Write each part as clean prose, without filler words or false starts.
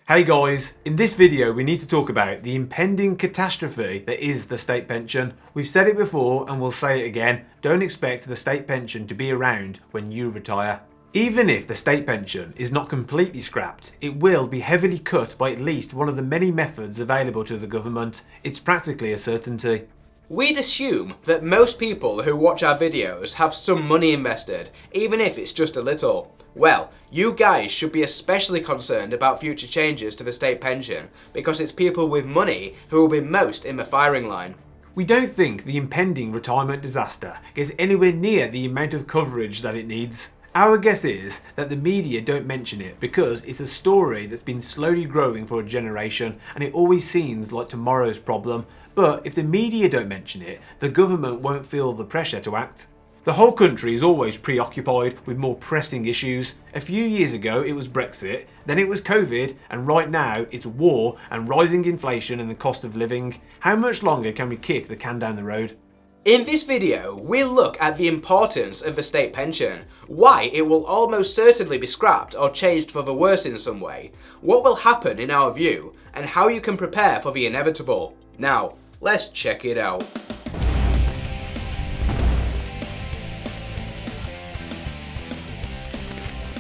Hey guys, in this video we need to talk about the impending catastrophe that is the state pension. We've said it before and we'll say it again, don't expect the state pension to be around when you retire. Even if the state pension is not completely scrapped, it will be heavily cut by at least one of the many methods available to the government. It's practically a certainty. We'd assume that most people who watch our videos have some money invested, even if it's just a little. Well, you guys should be especially concerned about future changes to the state pension, because it's people with money who will be most in the firing line. We don't think the impending retirement disaster gets anywhere near the amount of coverage that it needs. Our guess is that the media don't mention it because it's a story that's been slowly growing for a generation and it always seems like tomorrow's problem. But if the media don't mention it, the government won't feel the pressure to act. The whole country is always preoccupied with more pressing issues. A few years ago it was Brexit, then it was COVID, and right now it's war and rising inflation and the cost of living. How much longer can we kick the can down the road? In this video, we'll look at the importance of the state pension, why it will almost certainly be scrapped or changed for the worse in some way, what will happen in our view, and how you can prepare for the inevitable. Now, let's check it out.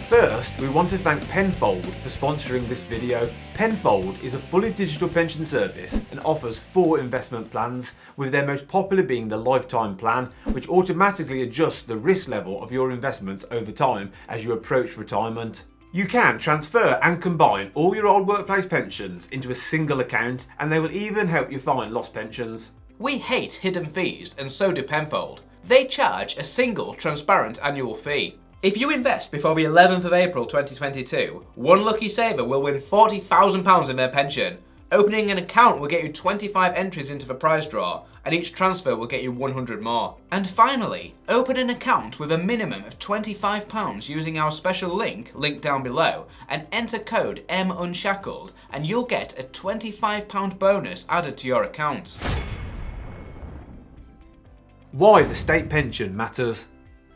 First, we want to thank Penfold for sponsoring this video. Penfold is a fully digital pension service and offers 4 investment plans, with their most popular being the lifetime plan, which automatically adjusts the risk level of your investments over time as you approach retirement. You can transfer and combine all your old workplace pensions into a single account, and they will even help you find lost pensions. We hate hidden fees, and so do Penfold. They charge a single transparent annual fee. If you invest before the 11th of April 2022, one lucky saver will win £40,000 in their pension. Opening an account will get you 25 entries into the prize draw, and each transfer will get you 100 more. And finally, open an account with a minimum of £25 using our special link, linked down below, and enter code Unshackled, and you'll get a £25 bonus added to your account. Why the state pension matters.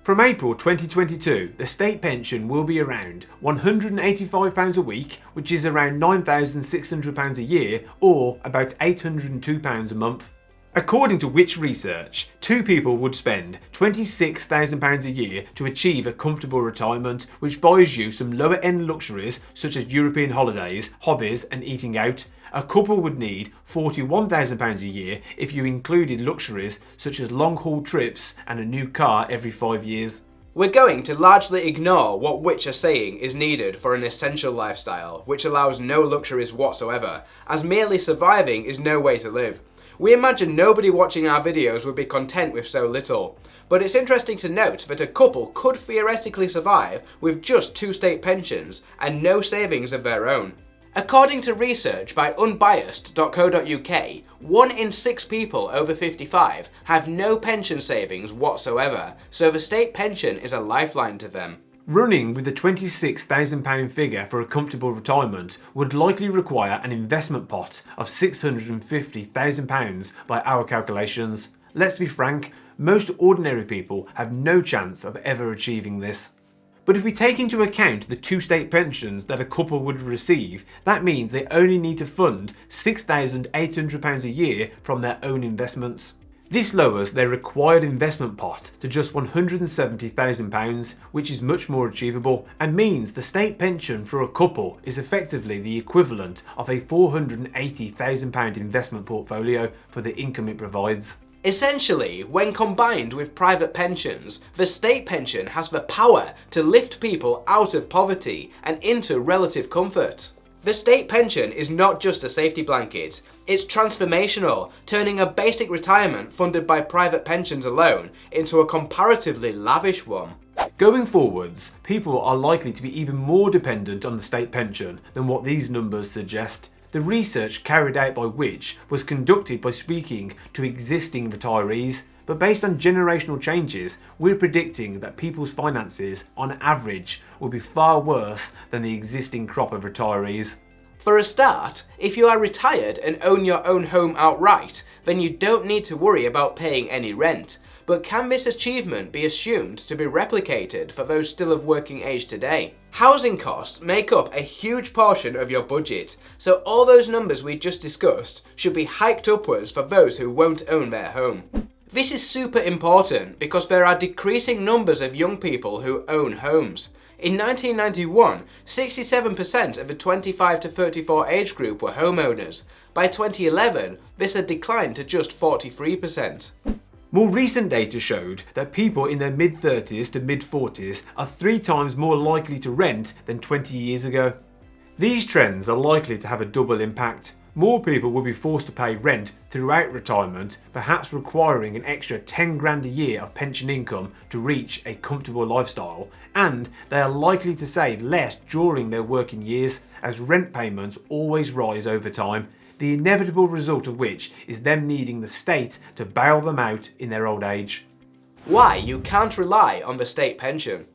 From April 2022, the state pension will be around £185 a week, which is around £9,600 a year, or about £802 a month. According to Which Research, 2 people would spend £26,000 a year to achieve a comfortable retirement, which buys you some lower end luxuries such as European holidays, hobbies and eating out. A couple would need £41,000 a year if you included luxuries such as long haul trips and a new car every 5 years. We're going to largely ignore what Which are saying is needed for an essential lifestyle, which allows no luxuries whatsoever, as merely surviving is no way to live. We imagine nobody watching our videos would be content with so little. But it's interesting to note that a couple could theoretically survive with just 2 state pensions and no savings of their own. According to research by unbiased.co.uk, 1 in 6 people over 55 have no pension savings whatsoever, so the state pension is a lifeline to them. Running with the £26,000 figure for a comfortable retirement would likely require an investment pot of £650,000 by our calculations. Let's be frank, most ordinary people have no chance of ever achieving this. But if we take into account the 2 state pensions that a couple would receive, that means they only need to fund £6,800 a year from their own investments. This lowers their required investment pot to just £170,000, which is much more achievable, and means the state pension for a couple is effectively the equivalent of a £480,000 investment portfolio for the income it provides. Essentially, when combined with private pensions, the state pension has the power to lift people out of poverty and into relative comfort. The state pension is not just a safety blanket, it's transformational, turning a basic retirement funded by private pensions alone into a comparatively lavish one. Going forwards, people are likely to be even more dependent on the state pension than what these numbers suggest. The research carried out by Which was conducted by speaking to existing retirees, but based on generational changes, we're predicting that people's finances, on average, will be far worse than the existing crop of retirees. For a start, if you are retired and own your own home outright, then you don't need to worry about paying any rent. but can this achievement be assumed to be replicated for those still of working age today? Housing costs make up a huge portion of your budget, so all those numbers we just discussed should be hiked upwards for those who won't own their home. This is super important because there are decreasing numbers of young people who own homes. In 1991, 67% of the 25 to 34 age group were homeowners. By 2011, this had declined to just 43%. More recent data showed that people in their mid-30s to mid-40s are 3 times more likely to rent than 20 years ago. These trends are likely to have a double impact. More people will be forced to pay rent throughout retirement, perhaps requiring an extra 10 grand a year of pension income to reach a comfortable lifestyle, and they are likely to save less during their working years as rent payments always rise over time, the inevitable result of which is them needing the state to bail them out in their old age. Why you can't rely on the state pension.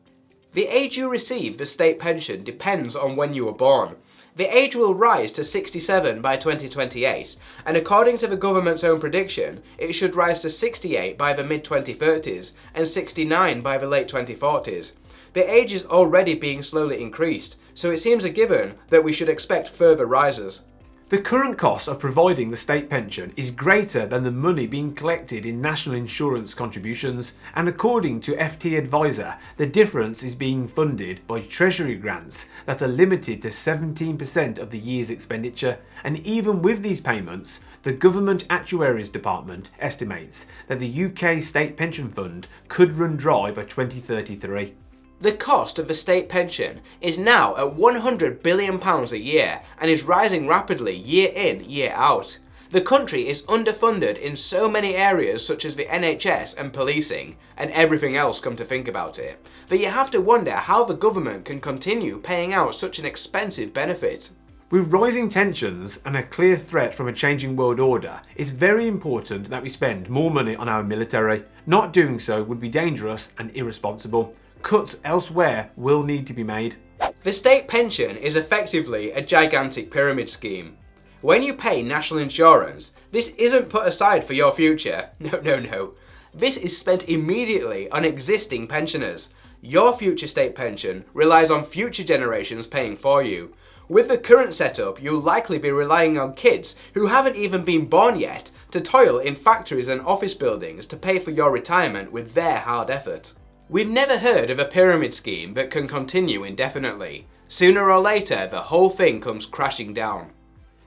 The age you receive the state pension depends on when you were born. The age will rise to 67 by 2028, and according to the government's own prediction, it should rise to 68 by the mid-2030s and 69 by the late 2040s. The age is already being slowly increased, so it seems a given that we should expect further rises. The current cost of providing the state pension is greater than the money being collected in national insurance contributions, and according to FT Advisor, the difference is being funded by Treasury grants that are limited to 17% of the year's expenditure, and even with these payments, the Government Actuaries Department estimates that the UK State Pension Fund could run dry by 2033. The cost of the state pension is now at £100 billion a year and is rising rapidly year in, year out. The country is underfunded in so many areas such as the NHS and policing, and everything else come to think about it, that you have to wonder how the government can continue paying out such an expensive benefit. With rising tensions and a clear threat from a changing world order, it's very important that we spend more money on our military. Not doing so would be dangerous and irresponsible. Cuts elsewhere will need to be made. The state pension is effectively a gigantic pyramid scheme. When you pay national insurance, this isn't put aside for your future. No. This is spent immediately on existing pensioners. Your future state pension relies on future generations paying for you. With the current setup, you'll likely be relying on kids who haven't even been born yet to toil in factories and office buildings to pay for your retirement with their hard effort. We've never heard of a pyramid scheme that can continue indefinitely. Sooner or later, the whole thing comes crashing down.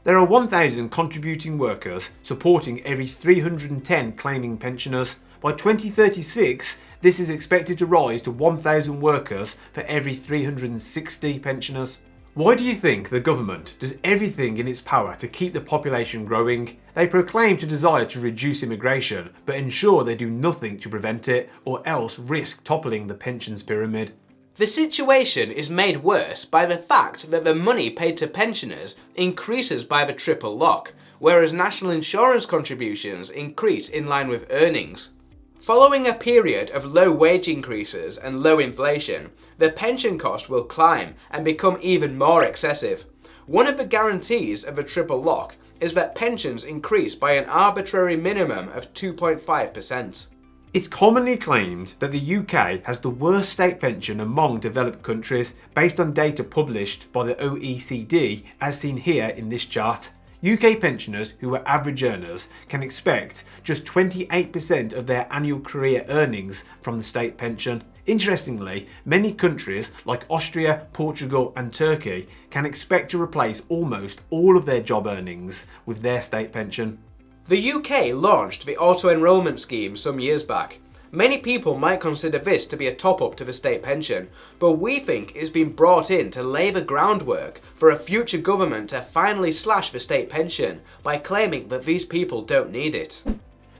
There are 1,000 contributing workers supporting every 310 claiming pensioners. By 2036, this is expected to rise to 1,000 workers for every 360 pensioners. Why do you think the government does everything in its power to keep the population growing? They proclaim to desire to reduce immigration, but ensure they do nothing to prevent it, or else risk toppling the pensions pyramid. The situation is made worse by the fact that the money paid to pensioners increases by the triple lock, whereas national insurance contributions increase in line with earnings. Following a period of low wage increases and low inflation, the pension cost will climb and become even more excessive. One of the guarantees of a triple lock is that pensions increase by an arbitrary minimum of 2.5%. It's commonly claimed that the UK has the worst state pension among developed countries based on data published by the OECD as seen here in this chart. UK pensioners who are average earners can expect just 28% of their annual career earnings from the state pension. Interestingly, many countries like Austria, Portugal and Turkey can expect to replace almost all of their job earnings with their state pension. The UK launched the auto-enrolment scheme some years back. Many people might consider this to be a top-up to the state pension, but we think it's been brought in to lay the groundwork for a future government to finally slash the state pension by claiming that these people don't need it.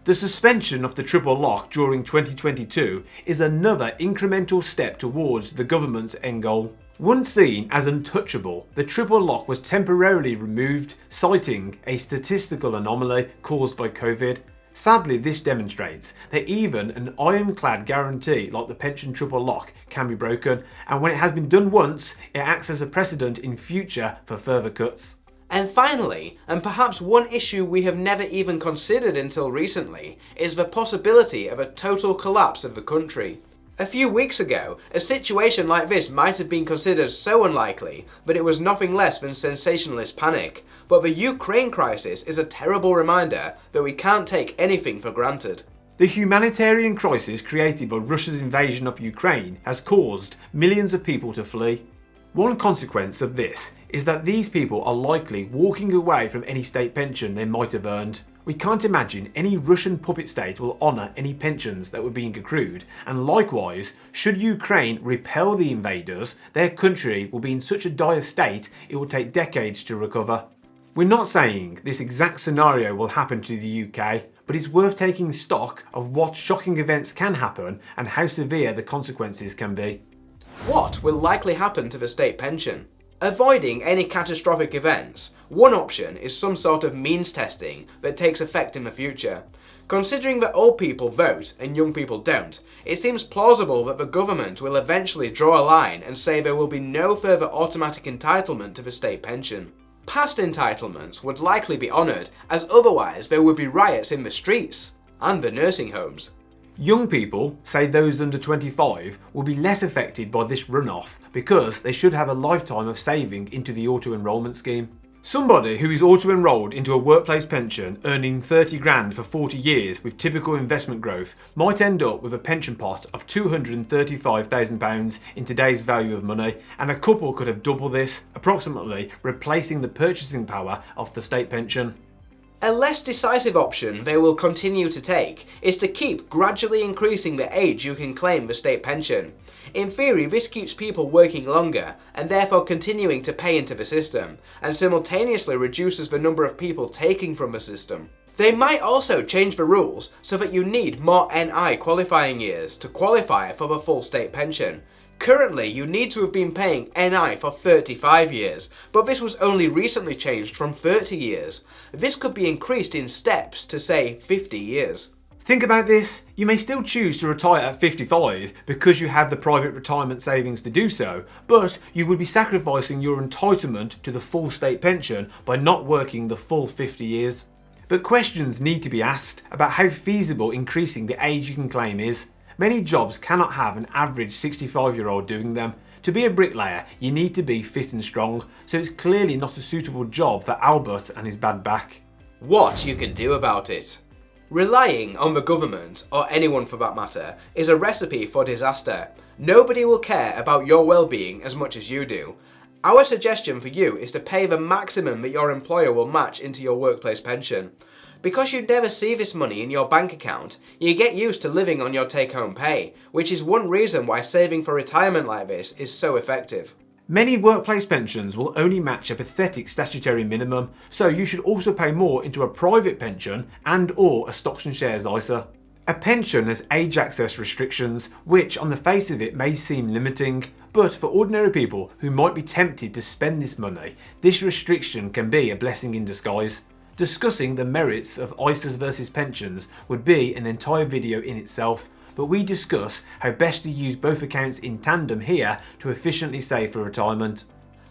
The suspension of the triple lock during 2022 is another incremental step towards the government's end goal. Once seen as untouchable, the triple lock was temporarily removed, citing a statistical anomaly caused by COVID. Sadly, this demonstrates that even an ironclad guarantee like the pension triple lock can be broken, and when it has been done once, it acts as a precedent in future for further cuts. And finally, and perhaps one issue we have never even considered until recently, is the possibility of a total collapse of the country. A few weeks ago, a situation like this might have been considered so unlikely that it was nothing less than sensationalist panic, but the Ukraine crisis is a terrible reminder that we can't take anything for granted. The humanitarian crisis created by Russia's invasion of Ukraine has caused millions of people to flee. One consequence of this is that these people are likely walking away from any state pension they might have earned. We can't imagine any Russian puppet state will honour any pensions that were being accrued, and likewise, should Ukraine repel the invaders, their country will be in such a dire state it will take decades to recover. We're not saying this exact scenario will happen to the UK, but it's worth taking stock of what shocking events can happen and how severe the consequences can be. What will likely happen to the state pension? Avoiding any catastrophic events, one option is some sort of means testing that takes effect in the future. Considering that old people vote and young people don't, it seems plausible that the government will eventually draw a line and say there will be no further automatic entitlement to the state pension. Past entitlements would likely be honoured, as otherwise there would be riots in the streets and the nursing homes. Young people, say those under 25, will be less affected by this runoff because they should have a lifetime of saving into the auto-enrolment scheme. Somebody who is auto-enrolled into a workplace pension earning 30 grand for 40 years with typical investment growth might end up with a pension pot of £235,000 in today's value of money, and a couple could have double this, approximately replacing the purchasing power of the state pension. A less decisive option they will continue to take is to keep gradually increasing the age you can claim the state pension. In theory, this keeps people working longer and therefore continuing to pay into the system, and simultaneously reduces the number of people taking from the system. They might also change the rules so that you need more NI qualifying years to qualify for the full state pension. Currently, you need to have been paying NI for 35 years, but this was only recently changed from 30 years. This could be increased in steps to, say, 50 years. Think about this, you may still choose to retire at 55 because you have the private retirement savings to do so, but you would be sacrificing your entitlement to the full state pension by not working the full 50 years. But questions need to be asked about how feasible increasing the age you can claim is. Many jobs cannot have an average 65-year-old doing them. To be a bricklayer, you need to be fit and strong, so it's clearly not a suitable job for Albert and his bad back. What you can do about it. Relying on the government, or anyone for that matter, is a recipe for disaster. Nobody will care about your well-being as much as you do. Our suggestion for you is to pay the maximum that your employer will match into your workplace pension. Because you never see this money in your bank account, you get used to living on your take-home pay, which is one reason why saving for retirement like this is so effective. Many workplace pensions will only match a pathetic statutory minimum, so you should also pay more into a private pension and/or a stocks and shares ISA. A pension has age access restrictions, which on the face of it may seem limiting, but for ordinary people who might be tempted to spend this money, this restriction can be a blessing in disguise. Discussing the merits of ISAs versus pensions would be an entire video in itself, but we discuss how best to use both accounts in tandem here to efficiently save for retirement.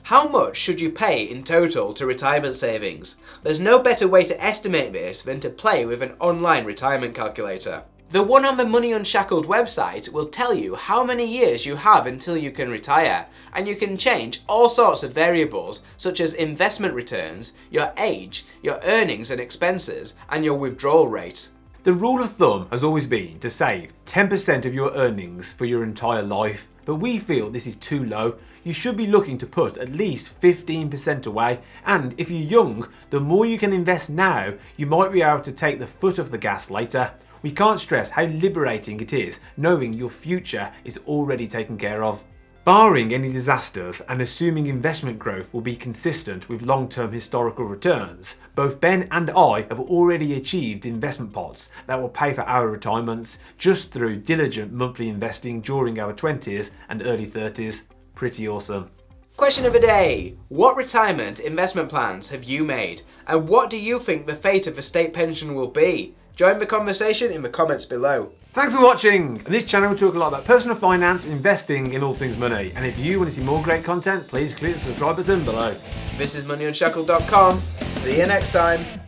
How much should you pay in total to retirement savings? There's no better way to estimate this than to play with an online retirement calculator. The one on the Money Unshackled website will tell you how many years you have until you can retire, and you can change all sorts of variables such as investment returns, your age, your earnings and expenses, and your withdrawal rate. The rule of thumb has always been to save 10% of your earnings for your entire life, but we feel this is too low. You should be looking to put at least 15% away, and if you're young, the more you can invest now, you might be able to take the foot off the gas later. We can't stress how liberating it is knowing your future is already taken care of. Barring any disasters and assuming investment growth will be consistent with long-term historical returns, both Ben and I have already achieved investment pots that will pay for our retirements just through diligent monthly investing during our 20s and early 30s. Pretty awesome. Question of the day. What retirement investment plans have you made? And what do you think the fate of the state pension will be? Join the conversation in the comments below. Thanks for watching! In this channel we talk a lot about personal finance, investing in all things money. And if you want to see more great content, please click the subscribe button below. This is moneyunshackled.com. See you next time.